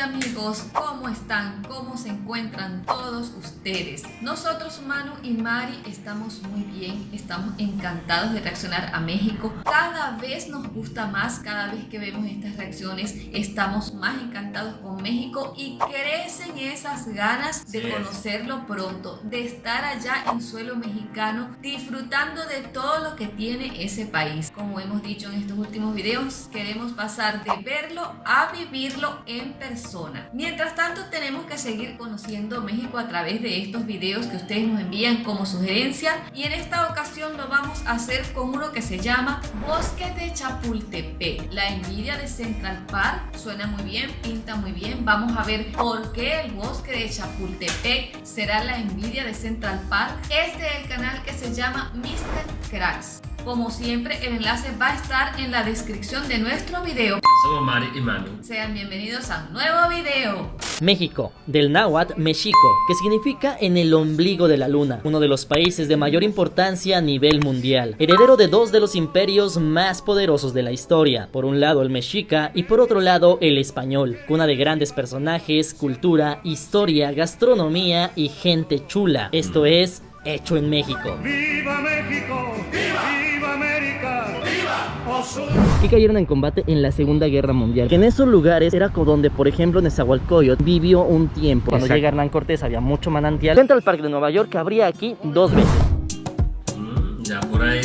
amigos, ¿cómo están? ¿Cómo se encuentran todos ustedes? Nosotros, Manu y Mari, estamos muy bien, estamos encantados de reaccionar a México. Cada vez nos gusta más, cada vez que vemos estas reacciones estamos más encantados con México y crecen esas ganas de conocerlo pronto, de estar allá en suelo mexicano, disfrutando de todo lo que tiene ese país. Como hemos dicho en estos últimos videos, queremos pasar de verlo a vivirlo en persona. Mientras tanto, tenemos que seguir conociendo México a través de estos videos que ustedes nos envían como sugerencia, y en esta ocasión lo vamos a hacer con uno que se llama Bosque de Chapultepec, la envidia de Central Park. Suena muy bien, pinta muy bien. Vamos a ver por qué el Bosque de Chapultepec será la envidia de Central Park. Este es el canal que se llama Mr. Cracks. Como siempre, el enlace va a estar en la descripción de nuestro video. Somos Mari y Manu. Sean bienvenidos a un nuevo video. México, del náhuatl mexico, que significa en el ombligo de la luna, uno de los países de mayor importancia a nivel mundial, heredero de dos de los imperios más poderosos de la historia, por un lado el mexica y por otro lado el español, cuna de grandes personajes, cultura, historia, gastronomía y gente chula. Esto es Hecho en México. ¡Viva México! ¡Viva! ¡Viva América! ¡Viva! Que cayeron en combate en la Segunda Guerra Mundial. Que en esos lugares era donde, por ejemplo, Nezahualcóyotl vivió un tiempo. Cuando llega Hernán Cortés había mucho manantial. Central Park de Nueva York abría aquí 2 veces. Ya por ahí.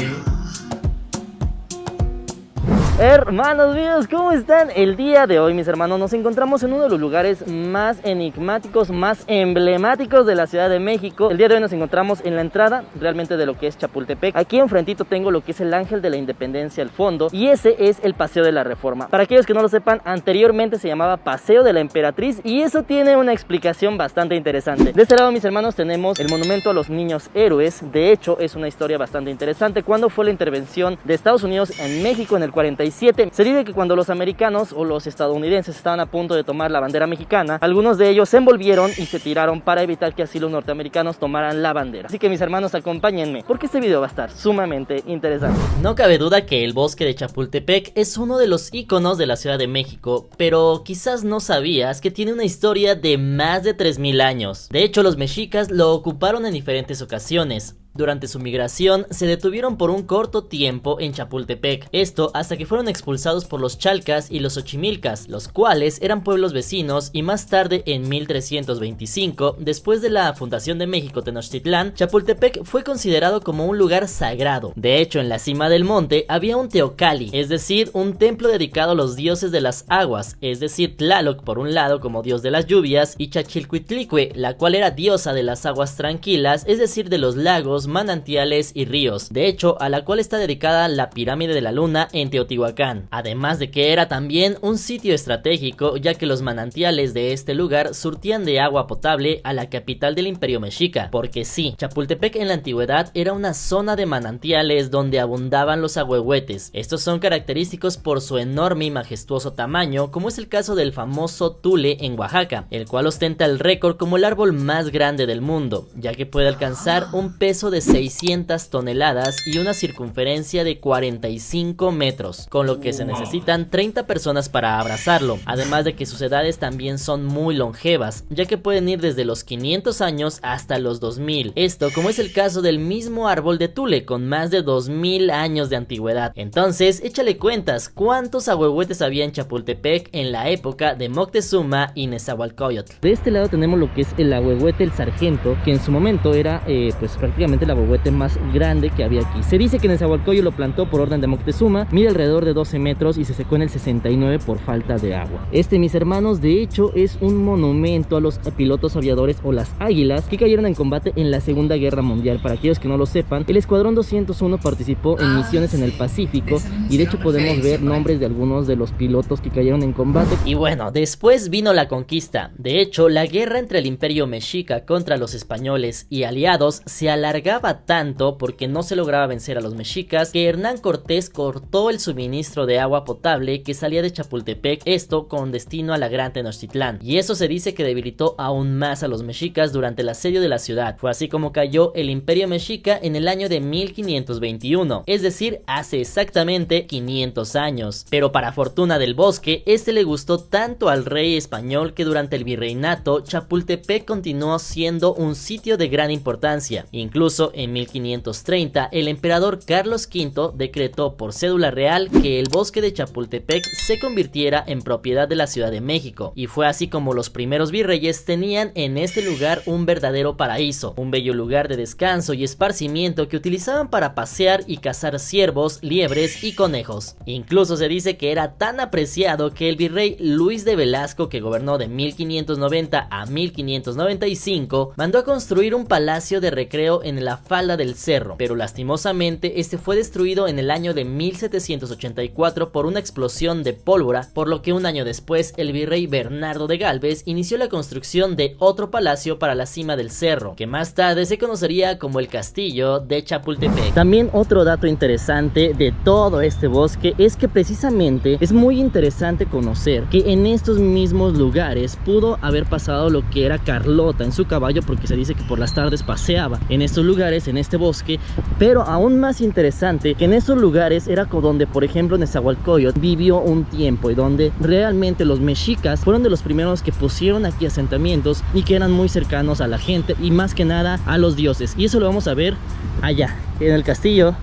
Hermanos míos, ¿cómo están? El día de hoy, mis hermanos, nos encontramos en uno de los lugares más enigmáticos, más emblemáticos de la Ciudad de México. El día de hoy nos encontramos en la entrada realmente de lo que es Chapultepec. Aquí enfrentito tengo lo que es el Ángel de la Independencia al fondo, y ese es el Paseo de la Reforma. Para aquellos que no lo sepan, anteriormente se llamaba Paseo de la Emperatriz, y eso tiene una explicación bastante interesante. De este lado, mis hermanos, tenemos el monumento a los niños héroes. De hecho, es una historia bastante interesante. Cuando fue la intervención de Estados Unidos en México en el 47, se dice que cuando los americanos o los estadounidenses estaban a punto de tomar la bandera mexicana, algunos de ellos se envolvieron y se tiraron para evitar que así los norteamericanos tomaran la bandera. Así que, mis hermanos, acompáñenme porque este video va a estar sumamente interesante. No cabe duda que el Bosque de Chapultepec es uno de los íconos de la Ciudad de México, pero quizás no sabías que tiene una historia de más de 3000 años. De hecho, los mexicas lo ocuparon en diferentes ocasiones. Durante su migración se detuvieron por un corto tiempo en Chapultepec, esto hasta que fueron expulsados por los chalcas y los xochimilcas, los cuales eran pueblos vecinos, y más tarde en 1325, después de la fundación de México Tenochtitlán, Chapultepec fue considerado como un lugar sagrado. De hecho, en la cima del monte había un teocalli, es decir, un templo dedicado a los dioses de las aguas, es decir, Tlaloc por un lado como dios de las lluvias, y Chachilcuitlicue, la cual era diosa de las aguas tranquilas, es decir, de los lagos, manantiales y ríos, de hecho a la cual está dedicada la pirámide de la luna en Teotihuacán, además de que era también un sitio estratégico, ya que los manantiales de este lugar surtían de agua potable a la capital del imperio mexica, porque sí, Chapultepec en la antigüedad era una zona de manantiales donde abundaban los ahuehuetes. Estos son característicos por su enorme y majestuoso tamaño, como es el caso del famoso Tule en Oaxaca, el cual ostenta el récord como el árbol más grande del mundo, ya que puede alcanzar un peso de 600 toneladas y una circunferencia de 45 metros, con lo que se necesitan 30 personas para abrazarlo, además de que sus edades también son muy longevas, ya que pueden ir desde los 500 años hasta los 2000, esto como es el caso del mismo árbol de Tule, con más de 2000 años de antigüedad. Entonces, échale cuentas, ¿cuántos ahuehuetes había en Chapultepec en la época de Moctezuma y Nezahualcóyotl? De este lado tenemos lo que es el ahuehuete El Sargento, que en su momento era pues prácticamente el ahuehuete más grande que había aquí. Se dice que Nezahualcóyotl lo plantó por orden de Moctezuma, mide alrededor de 12 metros y se secó en el 69 por falta de agua. Mis hermanos, de hecho es un monumento a los pilotos aviadores o las águilas que cayeron en combate en la Segunda Guerra Mundial. Para aquellos que no lo sepan, el Escuadrón 201 participó en misiones en el Pacífico, y de hecho podemos ver nombres de algunos de los pilotos que cayeron en combate. Y bueno, después vino la conquista. De hecho, la guerra entre el imperio mexica contra los españoles y aliados se alargó negaba tanto porque no se lograba vencer a los mexicas que Hernán Cortés cortó el suministro de agua potable que salía de Chapultepec, esto con destino a la Gran Tenochtitlán, y eso se dice que debilitó aún más a los mexicas durante el asedio de la ciudad. Fue así como cayó el Imperio Mexica en el año de 1521, es decir, hace exactamente 500 años. Pero para fortuna del Bosque, este le gustó tanto al rey español que durante el virreinato Chapultepec continuó siendo un sitio de gran importancia. Incluso en 1530 el emperador Carlos V decretó por cédula real que el Bosque de Chapultepec se convirtiera en propiedad de la Ciudad de México, y fue así como los primeros virreyes tenían en este lugar un verdadero paraíso, un bello lugar de descanso y esparcimiento que utilizaban para pasear y cazar ciervos, liebres y conejos. Incluso se dice que era tan apreciado que el virrey Luis de Velasco, que gobernó de 1590 a 1595, mandó a construir un palacio de recreo en la falda del cerro, pero lastimosamente este fue destruido en el año de 1784 por una explosión de pólvora, por lo que un año después el virrey Bernardo de Galvez inició la construcción de otro palacio para la cima del cerro, que más tarde se conocería como el Castillo de Chapultepec. También otro dato interesante de todo este bosque es que precisamente es muy interesante conocer que en estos mismos lugares pudo haber pasado lo que era Carlota en su caballo, porque se dice que por las tardes paseaba en estos lugares, en este bosque. Pero aún más interesante que en estos lugares era donde, por ejemplo, Nezahualcóyotl vivió un tiempo, y donde realmente los mexicas fueron de los primeros que pusieron aquí asentamientos y que eran muy cercanos a la gente y más que nada a los dioses. Y eso lo vamos a ver allá en el castillo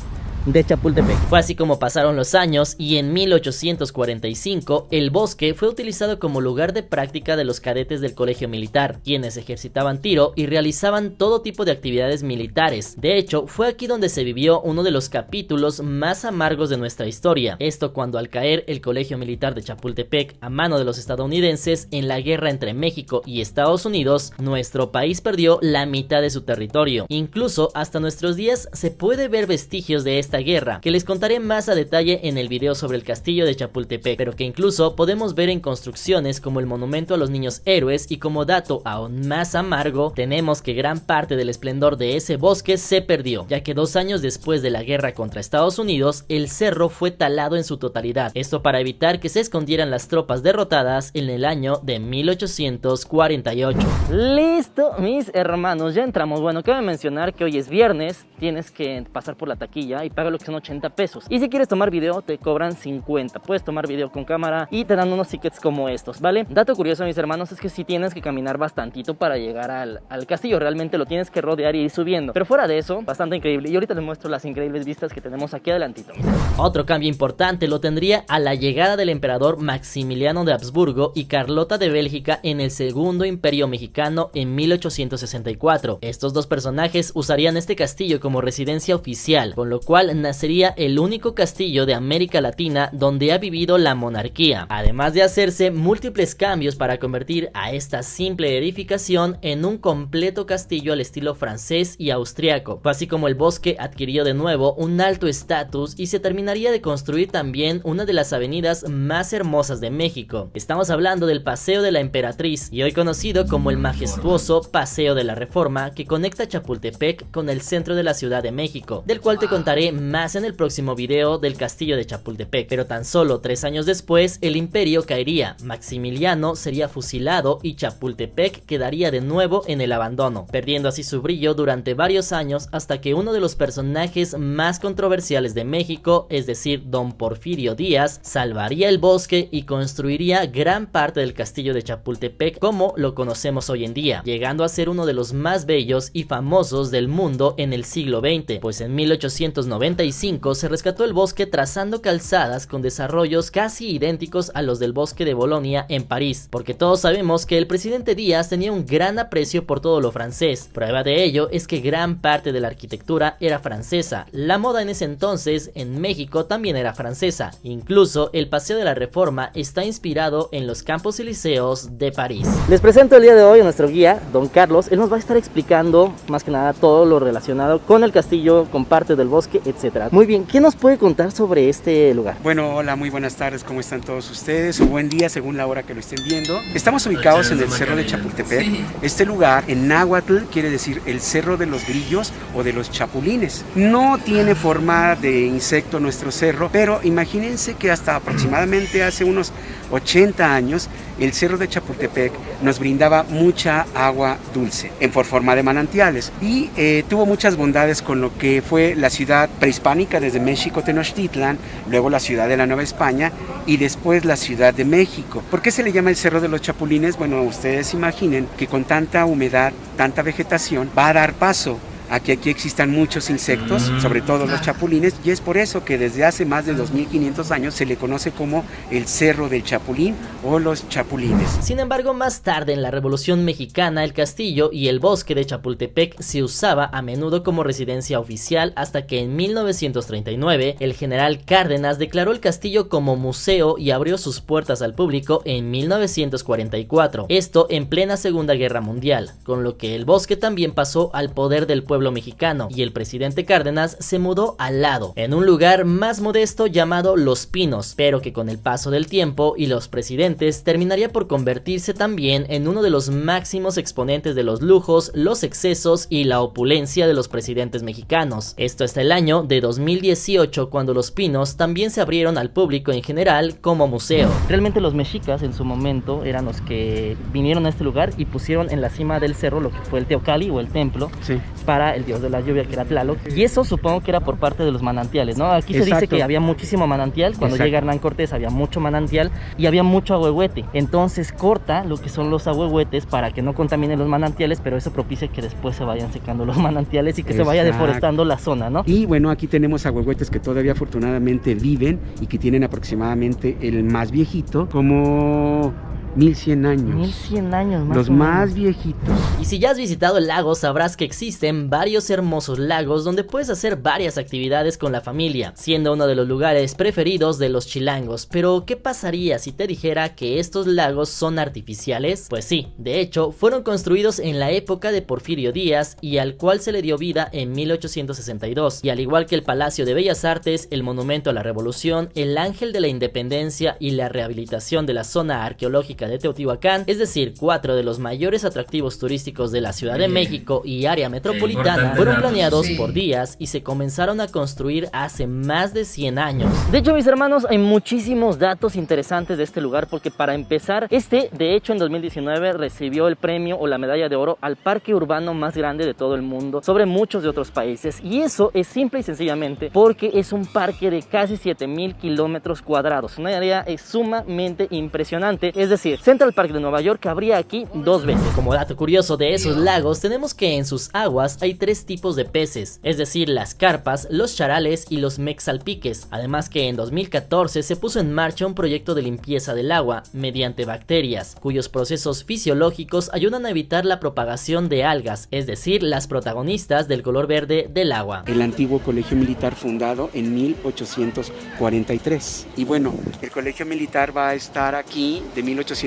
de Chapultepec. Fue así como pasaron los años y en 1845 el bosque fue utilizado como lugar de práctica de los cadetes del colegio militar, quienes ejercitaban tiro y realizaban todo tipo de actividades militares. De hecho, fue aquí donde se vivió uno de los capítulos más amargos de nuestra historia. Esto cuando al caer el colegio militar de Chapultepec a mano de los estadounidenses en la guerra entre México y Estados Unidos, nuestro país perdió la mitad de su territorio. Incluso hasta nuestros días se puede ver vestigios de esta guerra, que les contaré más a detalle en el video sobre el castillo de Chapultepec, pero que incluso podemos ver en construcciones como el monumento a los niños héroes. Y como dato aún más amargo, tenemos que gran parte del esplendor de ese bosque se perdió, ya que 2 años después de la guerra contra Estados Unidos, el cerro fue talado en su totalidad, esto para evitar que se escondieran las tropas derrotadas en el año de 1848. Listo, mis hermanos, ya entramos. Bueno, cabe mencionar que hoy es viernes, tienes que pasar por la taquilla y pagar lo que son 80 pesos. Y si quieres tomar video, te cobran 50. Puedes tomar video con cámara y te dan unos tickets como estos, ¿vale? Dato curioso, mis hermanos, es que sí tienes que caminar bastantito para llegar al castillo. Realmente lo tienes que rodear y ir subiendo. Pero fuera de eso, bastante increíble. Y ahorita les muestro las increíbles vistas que tenemos aquí adelantito. Otro cambio importante lo tendría a la llegada del emperador Maximiliano de Habsburgo y Carlota de Bélgica en el Segundo Imperio Mexicano en 1864. Estos dos personajes usarían este castillo como residencia oficial, con lo cual nacería el único castillo de América Latina donde ha vivido la monarquía, además de hacerse múltiples cambios para convertir a esta simple edificación en un completo castillo al estilo francés y austriaco. Fue así como el bosque adquirió de nuevo un alto estatus y se terminaría de construir también una de las avenidas más hermosas de México. Estamos hablando del Paseo de la Emperatriz, y hoy conocido como el majestuoso Paseo de la Reforma, que conecta Chapultepec con el centro de la Ciudad de México, del cual te contaré más en el próximo video del castillo de Chapultepec. Pero tan solo 3 años después el imperio caería, Maximiliano sería fusilado y Chapultepec quedaría de nuevo en el abandono, perdiendo así su brillo durante varios años, hasta que uno de los personajes más controversiales de México, es decir, don Porfirio Díaz, salvaría el bosque y construiría gran parte del castillo de Chapultepec como lo conocemos hoy en día, llegando a ser uno de los más bellos y famosos del mundo en el siglo XX, pues en 1895 se rescató el bosque trazando calzadas con desarrollos casi idénticos a los del bosque de Bolonia en París, porque todos sabemos que el presidente Díaz tenía un gran aprecio por todo lo francés. Prueba de ello es que gran parte de la arquitectura era francesa, la moda en ese entonces en México también era francesa, incluso el Paseo de la Reforma está inspirado en los Campos Elíseos de París. Les presento el día de hoy a nuestro guía, don Carlos. Él nos va a estar explicando más que nada todo lo relacionado con el castillo, con parte del bosque, etc. etcétera. Muy bien, ¿qué nos puede contar sobre este lugar? Bueno, hola, muy buenas tardes, ¿cómo están todos ustedes? O buen día según la hora que lo estén viendo. Estamos ubicados en el Cerro de Chapultepec. Sí. Este lugar en náhuatl quiere decir el Cerro de los Grillos o de los Chapulines. No tiene forma de insecto nuestro cerro, pero imagínense que hasta aproximadamente hace unos 80 años el Cerro de Chapultepec nos brindaba mucha agua dulce en forma de manantiales y tuvo muchas bondades con lo que fue la ciudad prehispánica desde México, Tenochtitlan, luego la ciudad de la Nueva España y después la Ciudad de México. ¿Por qué se le llama el Cerro de los Chapulines? Bueno, ustedes imaginen que con tanta humedad, tanta vegetación, va a dar paso a que aquí existan muchos insectos, sobre todo los chapulines, y es por eso que desde hace más de 2500 años se le conoce como el Cerro del Chapulín o los Chapulines. Sin embargo, más tarde en la Revolución Mexicana, el castillo y el bosque de Chapultepec se usaba a menudo como residencia oficial hasta que en 1939 el general Cárdenas declaró el castillo como museo y abrió sus puertas al público en 1944, esto en plena Segunda Guerra Mundial, con lo que el bosque también pasó al poder del pueblo mexicano y el presidente Cárdenas se mudó al lado, en un lugar más modesto llamado Los Pinos, pero que con el paso del tiempo y los presidentes terminaría por convertirse también en uno de los máximos exponentes de los lujos, los excesos y la opulencia de los presidentes mexicanos. Esto hasta el año de 2018, cuando Los Pinos también se abrieron al público en general como museo. Realmente los mexicas en su momento eran los que vinieron a este lugar y pusieron en la cima del cerro lo que fue el Teocalli o el templo, Sí. para el dios de la lluvia, que era Tlaloc, y eso supongo que era por parte de los manantiales, ¿no? Aquí se dice que había muchísimo manantial, cuando llega Hernán Cortés había mucho manantial y había mucho ahuehuete, entonces corta lo que son los ahuehuetes para que no contaminen los manantiales, pero eso propicia que después se vayan secando los manantiales y que se vaya deforestando la zona, ¿no? Y bueno, aquí tenemos ahuehuetes que todavía afortunadamente viven y que tienen aproximadamente el más viejito como 1100 años. 1100 años más. Los más viejitos. Y si ya has visitado el lago, sabrás que existen varios hermosos lagos donde puedes hacer varias actividades con la familia, siendo uno de los lugares preferidos de los chilangos. Pero, ¿qué pasaría si te dijera que estos lagos son artificiales? Pues sí, de hecho, fueron construidos en la época de Porfirio Díaz y al cual se le dio vida en 1862. Y al igual que el Palacio de Bellas Artes, el Monumento a la Revolución, el Ángel de la Independencia y la rehabilitación de la zona arqueológica de Teotihuacán, es decir, 4 de los mayores atractivos turísticos de la Ciudad de México y área metropolitana, fueron planeados por Díaz y se comenzaron a construir hace más de 100 años. De hecho, mis hermanos, hay muchísimos datos interesantes de este lugar, porque para empezar, de hecho en 2019 recibió el premio o la medalla de oro al parque urbano más grande de todo el mundo, sobre muchos de otros países, y eso es simple y sencillamente porque es un parque de casi 7000 kilómetros cuadrados, una área sumamente impresionante. Es decir, Central Park de Nueva York cabría aquí 2 veces. Como dato curioso de esos lagos, tenemos que en sus aguas hay 3 tipos de peces, es decir, las carpas, los charales y los mexalpiques. Además que en 2014 se puso en marcha un proyecto de limpieza del agua mediante bacterias, cuyos procesos fisiológicos ayudan a evitar la propagación de algas, es decir, las protagonistas del color verde del agua. El antiguo colegio militar fundado en 1843. Y bueno, el colegio militar va a estar aquí de 1843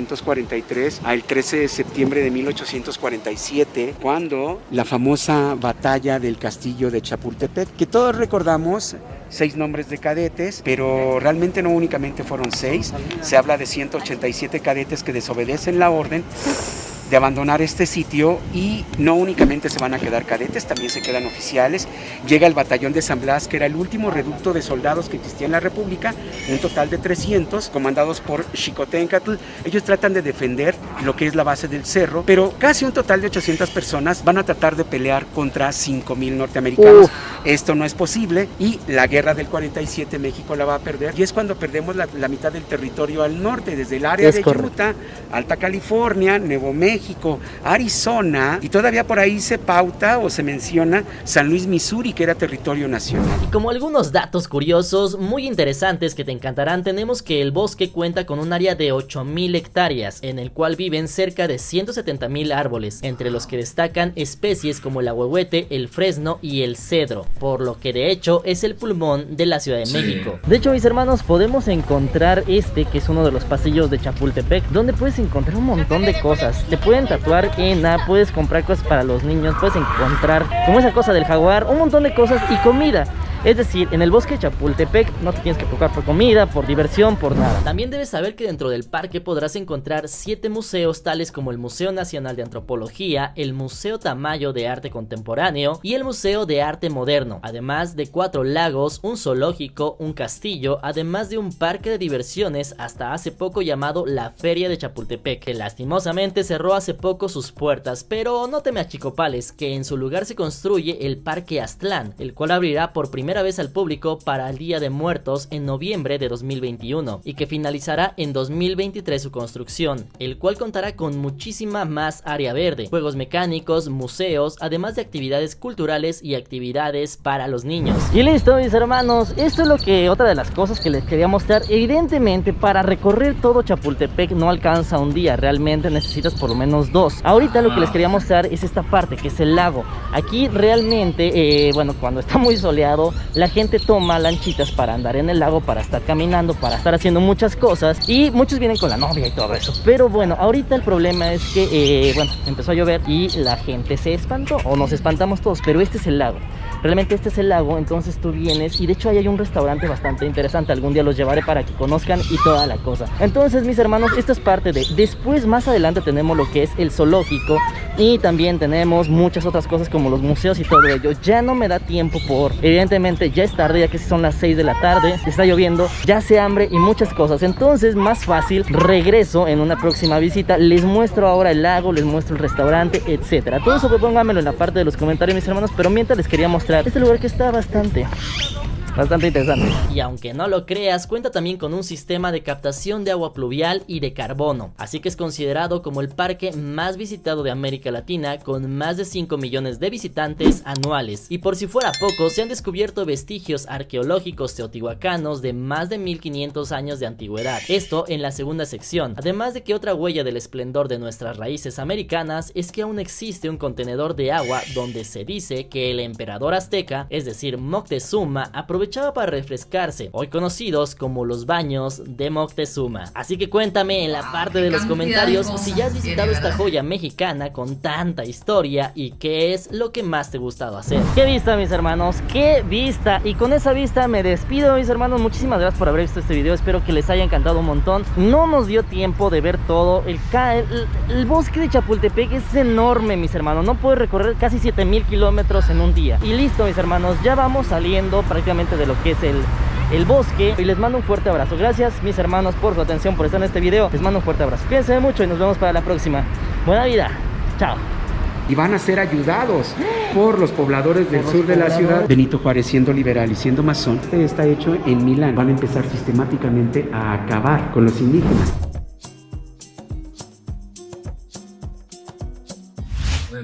al 13 de septiembre de 1847, cuando la famosa batalla del castillo de Chapultepec, que todos recordamos 6 nombres de cadetes, pero realmente no únicamente fueron 6, se habla de 187 cadetes que desobedecen la orden de abandonar este sitio, y no únicamente se van a quedar cadetes, también se quedan oficiales. Llega el batallón de San Blas, que era el último reducto de soldados que existía en la República, un total de 300, comandados por Xicoténcatl. Ellos tratan de defender lo que es la base del cerro, pero casi un total de 800 personas van a tratar de pelear contra 5000 norteamericanos. Esto no es posible, y la guerra del 47 México la va a perder, y es cuando perdemos la mitad del territorio al norte, desde el área de Utah, Alta California, Nuevo México, Arizona, y todavía por ahí se pauta o se menciona San Luis, Missouri, que era territorio nacional. Y como algunos datos curiosos muy interesantes que te encantarán, tenemos que el bosque cuenta con un área de 8000 hectáreas, en el cual viven cerca de 170,000 árboles, entre los que destacan especies como el ahuehuete, el fresno y el cedro, por lo que de hecho es el pulmón de la Ciudad de México. De hecho, mis hermanos, podemos encontrar que es uno de los pasillos de Chapultepec, donde puedes encontrar un montón de cosas. Te pueden tatuar puedes comprar cosas para los niños, puedes encontrar como esa cosa del jaguar, un montón de cosas y comida. Es decir, en el bosque de Chapultepec no te tienes que preocupar por comida, por diversión, por nada. También debes saber que dentro del parque podrás encontrar 7 museos tales como el Museo Nacional de Antropología, el Museo Tamayo de Arte Contemporáneo y el Museo de Arte Moderno, además de 4 lagos, un zoológico, un castillo, además de un parque de diversiones hasta hace poco llamado la Feria de Chapultepec, que lastimosamente cerró hace poco sus puertas, pero no te me achicopales, que en su lugar se construye el Parque Aztlán, el cual abrirá por primera vez al público para el Día de Muertos en noviembre de 2021 y que finalizará en 2023 su construcción, el cual contará con muchísima más área verde, juegos mecánicos, museos, además de actividades culturales y actividades para los niños. Y listo, mis hermanos, esto es lo que otra de las cosas que les quería mostrar. Evidentemente, para recorrer todo Chapultepec no alcanza un día, realmente necesitas por lo menos 2. Ahorita lo que les quería mostrar es esta parte, que es el lago. Aquí realmente, bueno, cuando está muy soleado, la gente toma lanchitas para andar en el lago, para estar caminando, para estar haciendo muchas cosas, y muchos vienen con la novia y todo eso. Pero bueno, ahorita el problema es que, bueno, empezó a llover y la gente se espantó, o nos espantamos todos, pero este es el lago. Realmente este es el lago, entonces tú vienes y de hecho ahí hay un restaurante bastante interesante. Algún día los llevaré para que conozcan y toda la cosa. Entonces, mis hermanos, esto es parte de... Después, más adelante tenemos lo que es el zoológico y también tenemos muchas otras cosas como los museos y todo ello. Ya no me da tiempo por... Evidentemente ya es tarde, ya que son las 6 de la tarde, está lloviendo, ya hace hambre y muchas cosas. Entonces, más fácil, regreso en una próxima visita. Les muestro ahora el lago, les muestro el restaurante, etcétera. Todo eso pónganmelo en la parte de los comentarios, mis hermanos. Pero mientras les quería mostrar este lugar que está bastante interesante. Y aunque no lo creas, cuenta también con un sistema de captación de agua pluvial y de carbono, así que es considerado como el parque más visitado de América Latina, con más de 5 millones de visitantes anuales. Y por si fuera poco, se han descubierto vestigios arqueológicos teotihuacanos de más de 1500 años de antigüedad, esto en la segunda sección. Además de que otra huella del esplendor de nuestras raíces americanas es que aún existe un contenedor de agua donde se dice que el emperador azteca, es decir Moctezuma, aprovechaba para refrescarse, hoy conocidos como los baños de Moctezuma. Así que cuéntame en la parte de los comentarios si ya has visitado esta joya mexicana con tanta historia y qué es lo que más te ha gustado hacer. ¡Qué vista, mis hermanos! ¡Qué vista! Y con esa vista me despido, mis hermanos. Muchísimas gracias por haber visto este video, espero que les haya encantado un montón. No nos dio tiempo de ver todo. El bosque de Chapultepec es enorme, mis hermanos. No puedes recorrer casi 7000 kilómetros en un día. Y listo, mis hermanos, ya vamos saliendo prácticamente de lo que es el bosque, y les mando un fuerte abrazo. Gracias, mis hermanos, por su atención, por estar en este video. Les mando un fuerte abrazo, cuídense mucho y nos vemos para la próxima. Buena vida, chao. Y van a ser ayudados por los pobladores del sur de la ciudad. Benito Juárez, siendo liberal y siendo masón, está hecho en Milán. Van a empezar sistemáticamente a acabar con los indígenas.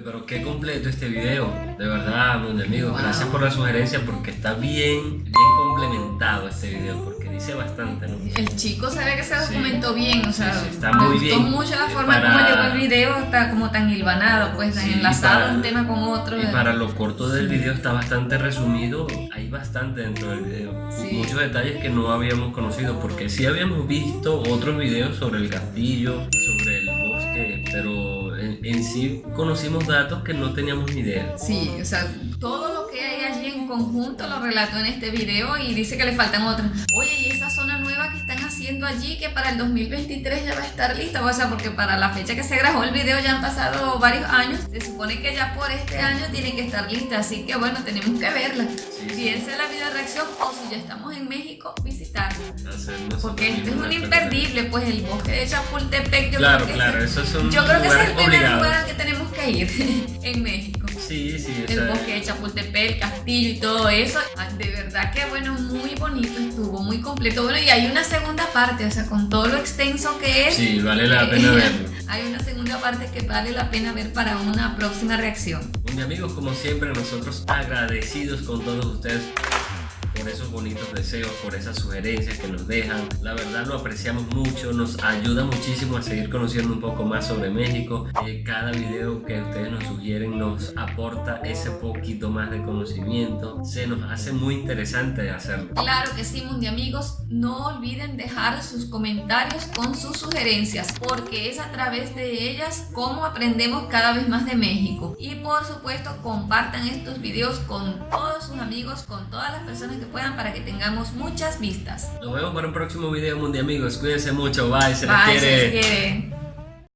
Pero qué completo este video, de verdad, mis amigos, gracias por la sugerencia, porque está bien complementado este video, porque dice bastante, ¿no? El chico se ve que se documentó bien, o sea, sí, está muy bien. Me gustó mucho la forma como llegó el video, está como tan hilvanado, pues tan enlazado un tema con otro. Y para lo corto del video está bastante resumido, hay bastante dentro del video, muchos detalles que no habíamos conocido, porque sí habíamos visto otros videos sobre el castillo y sobre el bosque, pero en sí conocimos datos que no teníamos ni idea. Sí, o sea, todo lo que hay allí en conjunto lo relató en este video y dice que le faltan otras. Oye, y esa zona nueva que están haciendo allí, que para el 2023 ya va a estar lista, o sea, porque para la fecha que se grabó el video ya han pasado varios años, se supone que ya por este año tiene que estar lista, así que bueno, tenemos que verla. Piensa en la vida reacción, o si ya estamos en México, visitarla. Porque este es un imperdible, pues el bosque de Chapultepec. Yo creo que ese es el primer lugar al que tenemos que ir en México. Sí, el bosque de Chapultepec, el castillo y todo eso. De verdad que bueno, muy bonito estuvo, muy completo. Bueno, y hay una segunda parte, o sea, con todo lo extenso que es. Sí, vale la pena verlo. Hay una segunda parte que vale la pena ver para una próxima reacción. Mis amigos, como siempre, nosotros agradecidos con todos ustedes por por esos bonitos deseos, por esas sugerencias que nos dejan. La verdad lo apreciamos mucho, nos ayuda muchísimo a seguir conociendo un poco más sobre México. Cada video que ustedes nos sugieren nos aporta ese poquito más de conocimiento. Se nos hace muy interesante hacerlo. Claro que sí, Mundi amigos, no olviden dejar sus comentarios con sus sugerencias, porque es a través de ellas como aprendemos cada vez más de México. Y por supuesto, compartan estos videos con todos sus amigos, con todas las personas que puedan, para que tengamos muchas vistas. Nos vemos para un próximo video, Mundi amigos. Cuídense mucho, bye, se les Bye, se les quiere. quiere.